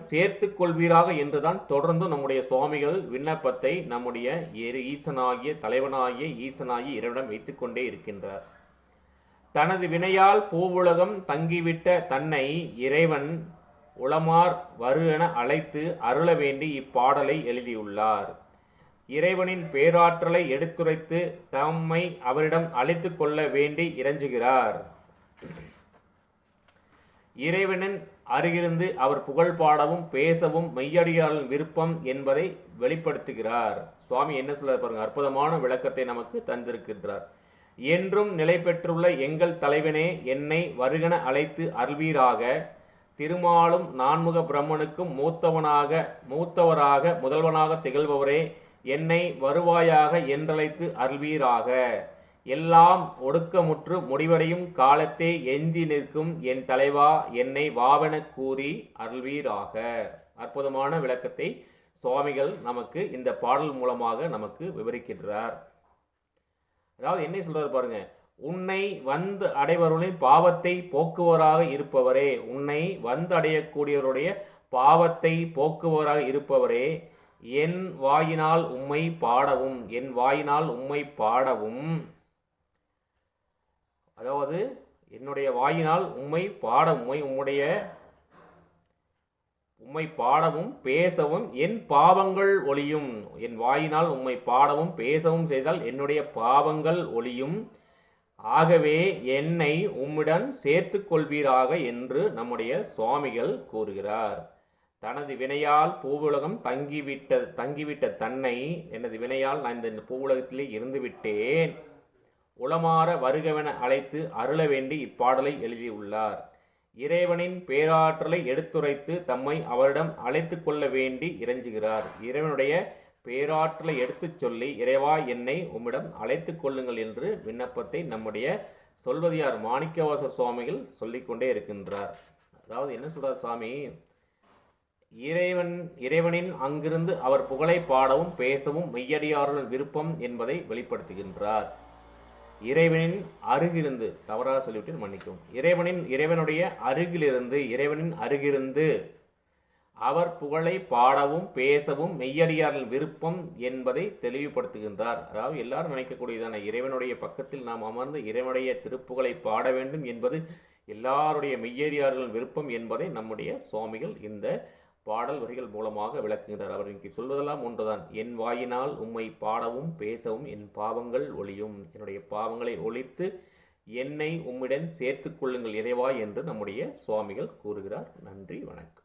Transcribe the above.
சேர்த்து கொள்வீராக என்றுதான் தொடர்ந்து நம்முடைய சுவாமிகள் விண்ணப்பத்தை நம்முடைய ஈசனாகிய தலைவனாகிய ஈசனாகிய இறைவனிடம் வைத்துக்கொண்டே இருக்கின்றார். தனது வினையால் பூவுலகம் தங்கிவிட்ட தன்னை இறைவன் உளமார் வரு என அழைத்து அருள வேண்டி இப்பாடலை எழுதியுள்ளார். இறைவனின் பேராற்றலை எடுத்துரைத்து தம்மை அவரிடம் அழைத்து கொள்ள வேண்டி இறைஞ்சுகிறார். இறைவனின் அருகிருந்து அவர் புகழ் பாடவும் பேசவும் மெய்யடியாரின் விருப்பம் என்பதை வெளிப்படுத்துகிறார். சுவாமி என்ன சொல்ல பாருங்க, அற்புதமான விளக்கத்தை நமக்கு தந்திருக்கின்றார். என்றும் நிலை பெற்றுள்ள எங்கள் தலைவனே, என்னை வருகென அழைத்து அருள்வீராக. திருமாலும் நான்முக பிரம்மனுக்கும் மூத்தவராக முதல்வனாக திகழ்பவரே, என்னை வருவாயாக என்றழைத்து அருள்வீராக. எல்லாம் ஒடுக்கமுற்று முடிவடையும் காலத்தே எஞ்சி நிற்கும் என் தலைவா, என்னை வாவென கூறி அருள்வீராக. அற்புதமான விளக்கத்தை சுவாமிகள் நமக்கு இந்த பாடல் மூலமாக நமக்கு விவரிக்கின்றார். அதாவது என்ன சொல்றாரு பாருங்க, உன்னை வந்து அடைபவர்களின் பாவத்தை போக்குவராக இருப்பவரே, உன்னை வந்து அடையக்கூடியவருடைய பாவத்தை போக்குவராக இருப்பவரே, என் வாயினால் உம்மை பாடவும், என் வாயினால் உம்மை பாடவும், அதாவது என்னுடைய வாயினால் உம்மை பாடவும் பேசவும் என் பாவங்கள் ஒளியும். என் வாயினால் உம்மை பாடவும் பேசவும் செய்தால் என்னுடைய பாவங்கள் ஒளியும். ஆகவே என்னை உம்மிடம் சேர்த்து கொள்வீராக என்று நம்முடைய சுவாமிகள் கூறுகிறார். தனது வினையால் பூவுலகம் தங்கிவிட்ட தன்னை, எனது வினையால் நான் இந்த பூவுலகத்திலே இருந்துவிட்டேன், உளமாற வருகவென அழைத்து அருள வேண்டி இப்பாடலை எழுதியுள்ளார். இறைவனின் பேராற்றலை எடுத்துரைத்து தம்மை அவரிடம் அழைத்து கொள்ள வேண்டி இறைஞ்சுகிறார். இறைவனுடைய பேராற்றலை எடுத்துச் சொல்லி, இறைவா என்னை உம்மிடம் அழைத்து கொள்ளுங்கள் என்று விண்ணப்பத்தை நம்முடைய சொல்வதியார் மாணிக்கவாசர் சுவாமிகள் சொல்லிக்கொண்டே இருக்கின்றார். அதாவது என்ன சொல்றார் சுவாமி, இறைவனின் அங்கிருந்து அவர் புகழை பாடவும் பேசவும் மெய்யடியார்கள் விருப்பம் என்பதை வெளிப்படுத்துகின்றார். இறைவனின் அருகிருந்து, தவறாக சொல்லிவிட்டு மன்னிக்கும், இறைவனுடைய இறைவனின் அருகிருந்து அவர் புகழை பாடவும் பேசவும் மெய்யடியார்கள் விருப்பம் என்பதை தெளிவுபடுத்துகின்றார். அதாவது எல்லாரும் நினைக்கக்கூடியதான இறைவனுடைய பக்கத்தில் நாம் அமர்ந்து இறைவனுடைய திருப்புகழை பாட வேண்டும் என்பது எல்லாருடைய மெய்யடியார்கள் விருப்பம் என்பதை நம்முடைய சுவாமிகள் இந்த பாடல் வரிகள் மூலமாக விளக்குகின்றார். அவர் இங்கே சொல்வதெல்லாம் ஒன்றுதான், என் வாயினால் உம்மை பாடவும் பேசவும் என் பாவங்கள் ஒளியும். என்னுடைய பாவங்களை ஒழித்து என்னை உம்மிடம் சேர்த்து கொள்ளுங்கள் இறைவா என்று நம்முடைய சுவாமிகள் கூறுகிறார். நன்றி, வணக்கம்.